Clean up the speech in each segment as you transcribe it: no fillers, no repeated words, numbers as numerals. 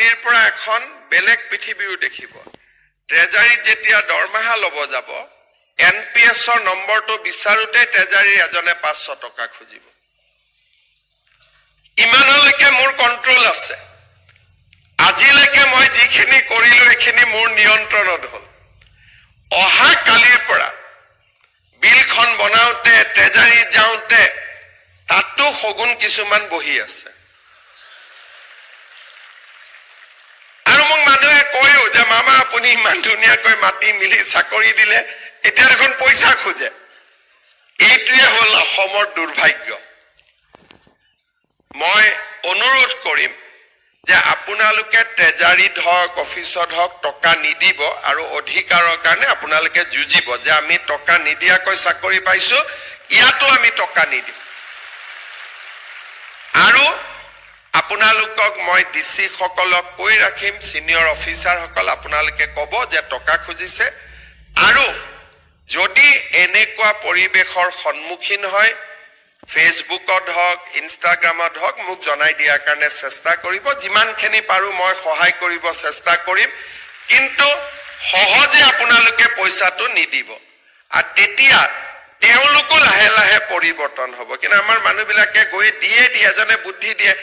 আজিৰ পৰা এখন বেলেগ পৃথিৱীও দেখিব ট্ৰেজাৰীত যেতিয়া দৰমহা ল'ব যাব এনপিএছৰ নম্বৰটো বিচাৰোতে ট্ৰেজাৰীৰ এজনে 500 টকা খুজিব ইমানলৈকে মোৰ কন্ট্ৰোল আছে আজিলৈকে মই যিখিনি কৰিলো এখিনি মোৰ নিয়ন্ত্ৰণত হ'ল অহা কালিৰ পৰা বিলখন বনাওতে ট্ৰেজাৰীত যাওঁতে তাতো সগুন কিছুমান বহি আছে আৰু মোক মানুহে কয়ও যে মামা আপুনি ইমান ধুনীয়াকৈ মাতি মিলি চাকৰি দিলে এতিয়া দেখোন পইচা খোজে এইটোৱে হ'ল অসমৰ দুৰ্ভাগ্য মই অনুৰোধ কৰিম যে আপোনালোকে ট্ৰেজাৰীত হওক অফিচত হওক টকা নিদিব আৰু অধিকাৰৰ কাৰণে আপোনালোকে যুঁজিব যে আমি টকা নিদিয়াকৈ চাকৰি পাইছো ইয়াতো আমি টকা নিদিম আৰু আপোনালোকক মই ডিসি সকলক কৈ ৰাখিম সিনিয়ৰ অফিচাৰ সকল আপোনালোকে ক'ব যে টকা খুজিছে আৰু যদি এনেকুৱা পৰিবেশৰ সন্মুখীন হয় ফেসবুকত হওক ইনষ্টাগ্ৰামত হওক মোক জনাই দিয়াৰ কাৰণে চেষ্টা কৰিব যিমানখিনি পাৰো মই সহায় কৰিব চেষ্টা কৰিম কিন্তু সহজে আপোনালোকে পইচাটো নিদিব আৰু তেতিয়া তেওঁলোকো লাহে লাহে পৰিৱৰ্তন হ'ব কিন্তু আমাৰ মানুহবিলাকে গৈ দিয়ে এজনে বুদ্ধি দিয়ে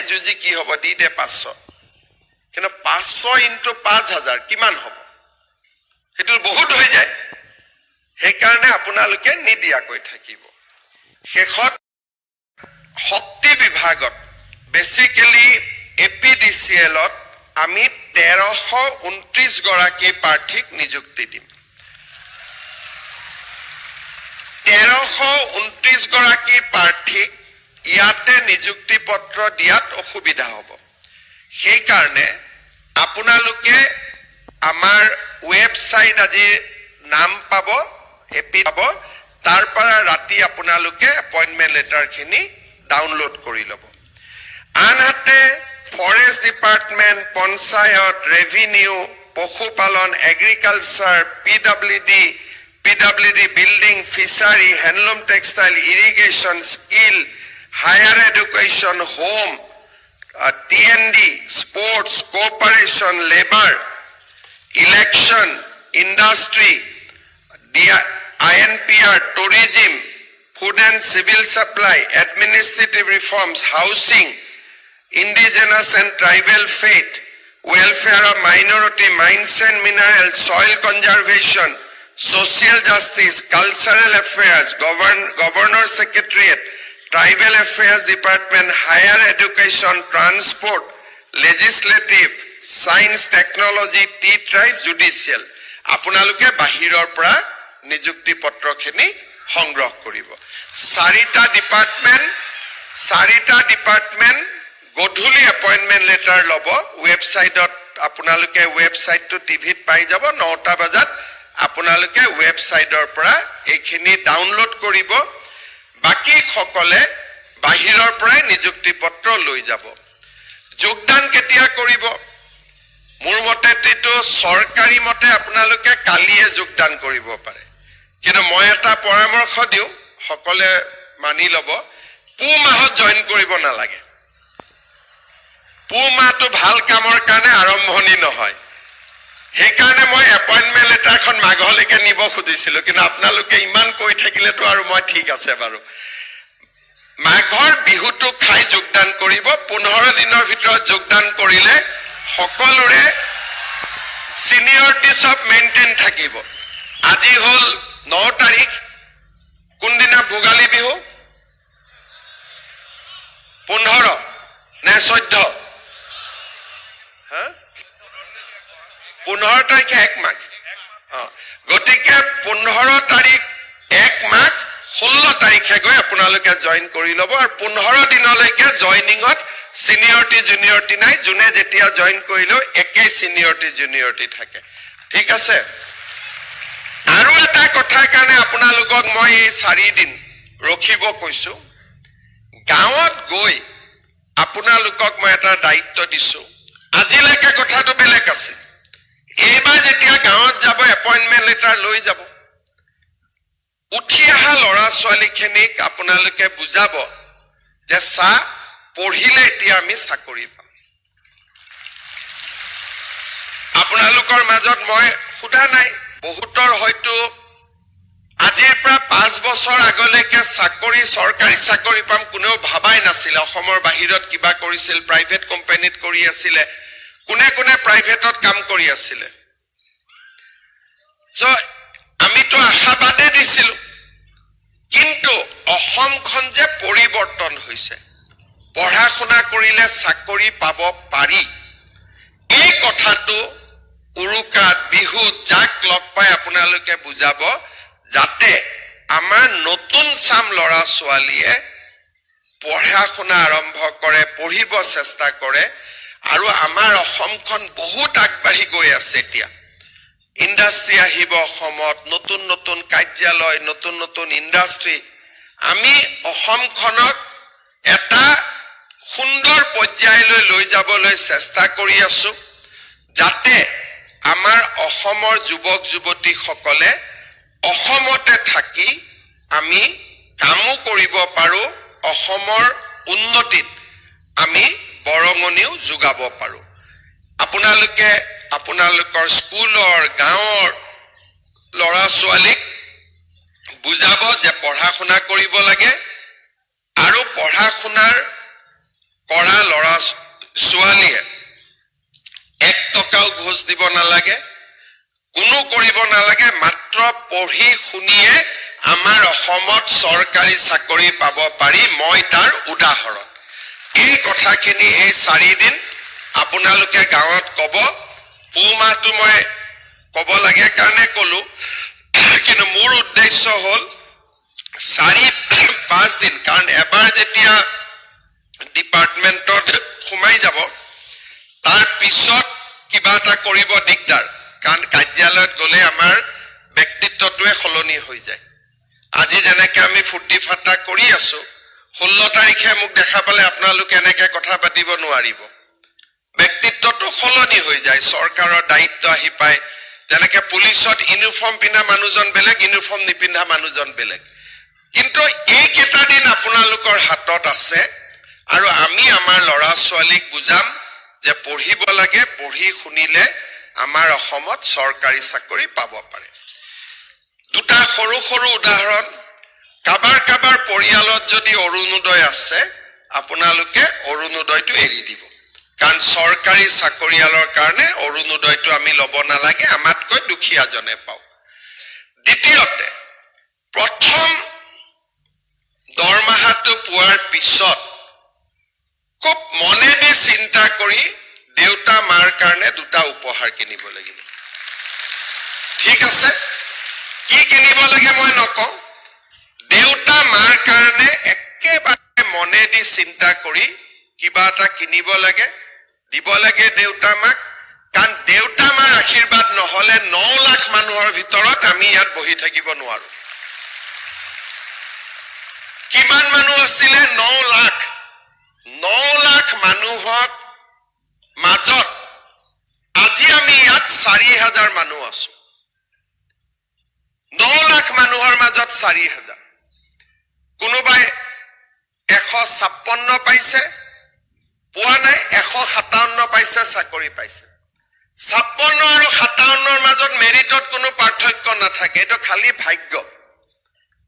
যুজি কি হ'ব দি দে 500 কিন্তু 500 ইনটু 5000 কিমান হ'ব সেইটো বহুত হৈ যায় সেইকাৰণে আপোনালোকে নিদিয়াকৈ থাকিব শেষত শক্তি বিভাগত বেসিক্যালি এপিডিসিএলত আমি 1329 গৰাকী প্ৰাৰ্থীক নিযুক্তি দিম 1329 গৰাকী প্ৰাৰ্থীক ইয়াতে নিযুক্তি পত্ৰ দিয়াত অসুবিধা হ'ব সেই কাৰণে আপোনালোকে আমাৰ ওয়েবসাইট আজি নাম পাব এপি পাব তাৰ পৰা ৰাতি আপোনালোকে এপইন্টমেন্ট লেটাৰ খিনি ডাউনলোড কৰি ল'ব আনহাতে ফৰেষ্ট ডিপাৰ্টমেন্ট পঞ্চায়ত ৰেভিনিউ পশুপালন agriculture PWD building fishery handloom textile irrigation skill higher education home TND sports cooperation labour election industry INPR, tourism, food and civil supply, administrative reforms, housing, indigenous and tribal faith, welfare of minority, mines and minerals, soil conservation, social justice, cultural affairs, governor secretariat, tribal affairs department, higher education, transport, legislative, science, technology, tea tribe, judicial. আপোনালোকে বাহিৰৰ পৰা নিযুক্তি পত্ৰখিনি সংগ্ৰহ কৰিব চাৰিটা department গধূলি appointment letter ল'ব ওয়েবসাইটত আপোনালোকে ওয়েবসাইটটো টিভিত পাই যাব 9টা বজাত আপোনালোকে ওয়েবসাইটৰ পৰা এইখিনি ডাউনলোড কৰিব বাকি সকলে বাহিৰৰ পৰা নিযুক্তি পত্ৰ লৈ যাব যোগদান কেতিয়া কৰিব মোৰ মতে তেটো সৰকাৰি মতে আপোনালোকে কালিয়ে যোগদান কৰিব পাৰে কিন্তু মই এটা পৰামৰ্শ দিও সকলে মানি লব পু মাহত জয়েন কৰিব নালাগে পু মাহটো ভাল কামৰ কাৰণে আৰম্ভণি নহয় সেইকাৰণে মই এপইন্টমেন্ট লেটাৰখন মাঘলৈকে নিব খুজিছিলো কিন্তু আপোনালোকে ইমান কৈ থাকিলেতো আৰু মই ঠিক আছে বাৰু মাঘৰ বিহুটো খাই যোগদান কৰিব 15 দিনৰ ভিতৰত যোগদান কৰিলে সকলোৰে সিনিয়ৰিটি সব মেইনটেইন থাকিব আজি হল 9 তাৰিখ কোনদিনা ভোগালী বিহু 15 নে 14 15 তাৰিখে 1 মাঘ গতিকে 15 তাৰিখ 1 মাঘ 16 তাৰিখে গৈ আপোনালোকে জয়েন কৰি ল'ব আৰু 15 দিনলৈকে জয়েনিংত সিনিয়ৰিটি জুনিয়ৰিটি নাই জুনে যেতিয়া জয়েন কৰিলো একে সিনিয়ৰিটি জুনিয়ৰিটি থাকে ঠিক আছে আৰু এটা কথাৰ কাৰণে আপোনালোকক মই এই 4 দিন ৰখিব কৈছো গাঁৱত গৈ আপোনালোকক মই এটা দায়িত্ব দিছো আজিলৈকে কথাটো বেলেগ আছে এইবাৰ যেতিয়া গাঁৱত যাব এপইন্টমেন্ট লেটাৰ লৈ যাব উঠি অহা লৰা ছোৱালীখিনিক আপোনালোকে বুজাব যে পঢ়িলে এতিয়া আমি চাকৰি পাম আপোনালোকৰ মাজত মই সোধা নাই, বহুতৰ হয়তো আজিৰ পৰা 5 বছৰ আগলৈকে চাকৰি, চৰকাৰী চাকৰি পাম কোনেও ভাবাই নাছিলে। অসমৰ বাহিৰত কিবা কৰিছিল, প্ৰাইভেট কোম্পানীত কৰি আছিলে, কোনে কোনে প্ৰাইভেটত কাম কৰি আছিলে। আমিতো আশাবাদে দিছিলো, কিন্তু অসমখন যে পৰিৱৰ্তন হৈছে, পঢ়া শুনা কৰিলে চাকৰি পাব পাৰি, এই কথাটো উৰুকাত, বিহুত যাক লগ পাই আপোনালোকে বুজাব, যাতে আমাৰ নতুন চাম ল'ৰা ছোৱালীয়ে পঢ়া শুনা আৰম্ভ কৰে, পঢ়িব চেষ্টা কৰে। আৰু আমাৰ অসমখন বহুত আগবাঢ়ি গৈ আছে। এতিয়া ইণ্ডাষ্ট্ৰী আহিব অসমত, নতুন নতুন কাৰ্যালয়, নতুন নতুন ইণ্ডাষ্ট্ৰী। আমি অসমখনক এটা সুন্দৰ পৰ্যায়লৈ লৈ যাবলৈ চেষ্টা কৰি আছো, যাতে আমাৰ অসমৰ যুৱক যুৱতীসকলে অসমতে থাকি আমি কামো কৰিব পাৰো, অসমৰ উন্নতিত আমি বৰঙণিও যোগাব পাৰো। আপোনালোকে আপোনালোকৰ স্কুলৰ, গাঁৱৰ ল'ৰা ছোৱালীক বুজাব যে পঢ়া শুনা কৰিব লাগে, আৰু পঢ়া শুনাৰ কৰা ল'ৰা ছোৱালীয়ে 1 টকাও ঘোষ দিব নালাগে, কোনো কৰিব নালাগে, মাত্ৰ পঢ়ি শুনিয়ে আমাৰ অসমত চৰকাৰী চাকৰি পাব পাৰি। মই তাৰ উদাহৰণ। এই কথাখিনি এই 4 দিন আপোনালোকে গাঁৱত কব। পুহ মাহটো মই কব লাগে কাৰণে কলো, কিন্তু মোৰ উদ্দেশ্য হল 4-5 দিন, কাৰণ এবাৰ যেতিয়া ডিপাৰ্টমেণ্টত সোমাই যাব, তাৰ পিছত কিবা এটা কৰিব দিগদাৰ, কাৰণ কাৰ্যালয়ত গলে আমাৰ ব্যক্তিত্বটোৱে সলনি হৈ যায়। আজি যেনেকে আমি ফূৰ্তি ফাৰ্তা কৰি আছো, 16 তাৰিখে মোক দেখা পালে আপোনালোকে এনেকে কথা পাতিব নোৱাৰিব, ব্যক্তিত্বটো সলনি হৈ যায়। চৰকাৰৰ দায়িত্ব আহি পায়, যেনেকে পুলিচত ইউনিফৰ্ম পিন্ধা মানুহজন বেলেগ, ইউনিফৰ্ম নিপিন্ধা মানুহজন বেলেগ। কিন্তু এইকেইটা দিন আপোনালোকৰ হাতত আছে, আৰু আমি আমাৰ ল'ৰা ছোৱালীক বুজাম যে পঢ়িব লাগে, পঢ়ি শুনিলে আমাৰ অসমত চৰকাৰী চাকৰি পাব পাৰে। দুটা সৰু সৰু উদাহৰণ। কাবাৰ কাবাৰ পৰিয়ালত যদি অৰুণোদয় আছে, আপোনালোকে অৰুণোদয়টো এৰি দিব, কাৰণ চৰকাৰী চাকৰিয়ালৰ কাৰণে অৰুণোদয়টো আমি ল'ব নালাগে, আমাতকৈ দুখীয়াজনে পাওঁ। দ্বিতীয়তে, প্ৰথম দৰমহাটো পোৱাৰ পিছত খুব মনেদি চিন্তা কৰি দেউতা মাৰ কাৰণে 2টা উপহাৰ কিনিব লাগিব। ঠিক আছে, কি কিনিব লাগে মই নকওঁ, দেউতা মাৰ কাৰণে একেবাৰে মনেদি চিন্তা কৰি কিবা এটা কিনিব লাগে, দিব লাগে দেউতা মাক। কাৰণ দেউতা মাৰ আশীৰ্বাদ নহলে 9 লাখ মানুহৰ ভিতৰত আমি ইয়াত বহি থাকিব নোৱাৰো। কিমান মানুহ আছিলে? 9 লাখ। 9 লাখ মানুহক মাজত আজি আমি ইয়াত 4,000 মানুহ আছো। 9 লাখ মানুহৰ মাজত 4,000। কোনোবাই 156 পাইছে, পোৱা নাই, 157 পাইছে, চাকৰি পাইছে। 56 আৰু 57ৰ মাজত মেৰিটত কোনো পাৰ্থক্য নাথাকে, এইটো খালি ভাগ্য।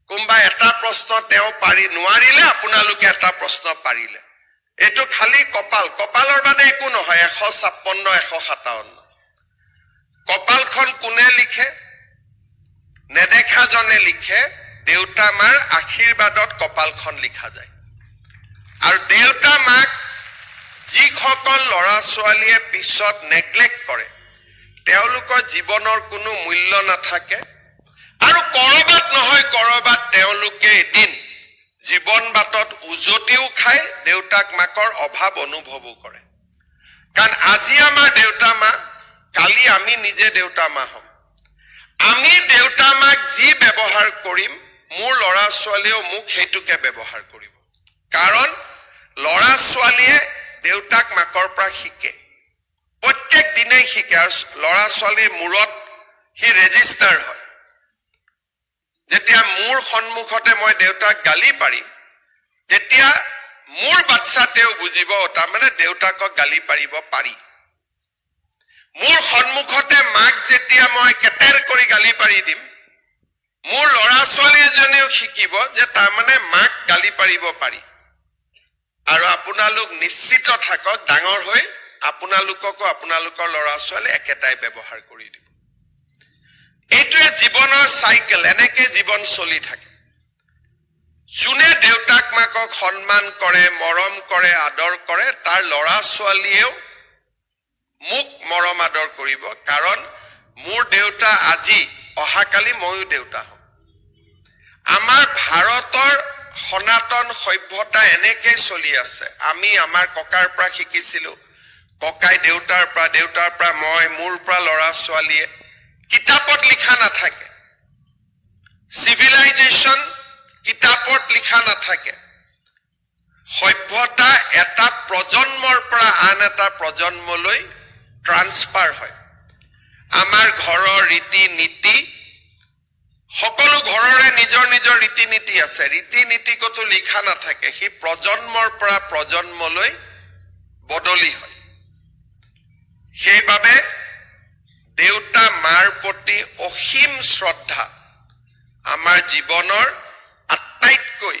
কোনোবা এটা প্ৰশ্ন তেওঁ পাৰি নোৱাৰিলে, আপোনালোকে এটা প্ৰশ্ন পাৰিলে, এইটো খালি কপাল। কপালৰ বাদে একো নহয়। 156, 157 কপালখন কোনে লিখে? নেদেখাজনে লিখে। দেউতা মাৰ আশীৰ্বাদত কপালখন লিখা যায়। আৰু দেউতা মাক যিসকল ল'ৰা ছোৱালীয়ে পিছত নেগলেক্ট কৰে, তেওঁলোকৰ জীৱনৰ কোনো মূল্য নাথাকে, আৰু কৰবাত নহয় কৰবাত তেওঁলোকে এদিন জীৱন বাটত উজতিও খায়, দেউতাক মাকৰ অভাৱ অনুভৱো কৰে। কাৰণ আজি আমাৰ দেউতা মা, কালি আমি নিজে দেউতা মা হ'ম। আমি দেউতা মাক যি ব্যৱহাৰ কৰিম, মোৰ ল'ৰা ছোৱালীয়েও মোক সেইটোকে ব্যৱহাৰ কৰিব। কাৰণ ল'ৰা ছোৱালীয়ে দেউতাক মাকৰ পৰা শিকে, প্ৰত্যেক দিনেই শিকে। আৰু ল'ৰা ছোৱালীৰ মূৰত সি ৰেজিষ্টাৰ হয়। যেতিয়া মোৰ সন্মুখতে মই দেউতাক গালি পাৰিম, তেতিয়া মোৰ বাচ্চাতেও বুজিব, তাৰমানে দেউতাকক গালি পাৰিব পাৰি। মোৰ সন্মুখতে মা মই কেটেৰ কৰি গালি পাৰি দিম, মোৰ ল'ৰা ছোৱালী এজনেও শিকিব যে তাৰমানে মাক গালি পাৰিব পাৰি। আৰু আপোনালোক নিশ্চিত থাকক, ডাঙৰ হৈ আপোনালোককো আপোনালোকৰ ল'ৰা ছোৱালী একেটাই ব্যৱহাৰ কৰি দিব। এইটোৱে জীৱনৰ চাইকেল, এনেকে জীৱন চলি থাকে। যোনে দেউতাক মাকক সন্মান কৰে, মৰম কৰে, আদৰ কৰে, তাৰ ল'ৰা ছোৱালীয়েও মোক মৰম আদৰ কৰিব। কাৰণ মোৰ দেউতা আজি, অহাকালি ময়ো দেউতা হ'ম। আমাৰ ভাৰতৰ সনাতন সভ্যতা এনেকেই চলি আছে। আমি আমাৰ ককাৰ পৰা শিকিছিলো, ককাই দেউতাৰ পৰা, দেউতাৰ পৰা মই, মোৰ পৰা ল'ৰা ছোৱালীয়ে। কিতাপত লিখা নাথাকে, চিভিলাইজেশ্যন কিতাপত লিখা নাথাকে। সভ্যতা এটা প্ৰজন্মৰ পৰা আন এটা প্ৰজন্মলৈ ট্ৰান্সফাৰ হয়। আমাৰ ঘৰৰ ৰীতি নীতি, সকলো ঘৰৰে নিজৰ নিজৰ ৰীতি নীতি আছে, ৰীতি নীতি কতো লিখা নাথাকে, সি প্ৰজন্মৰ পৰা প্ৰজন্মলৈ বদলি হয়। সেইবাবে দেউতা মাৰ প্ৰতি অসীম শ্ৰদ্ধা আমাৰ জীৱনৰ আটাইতকৈ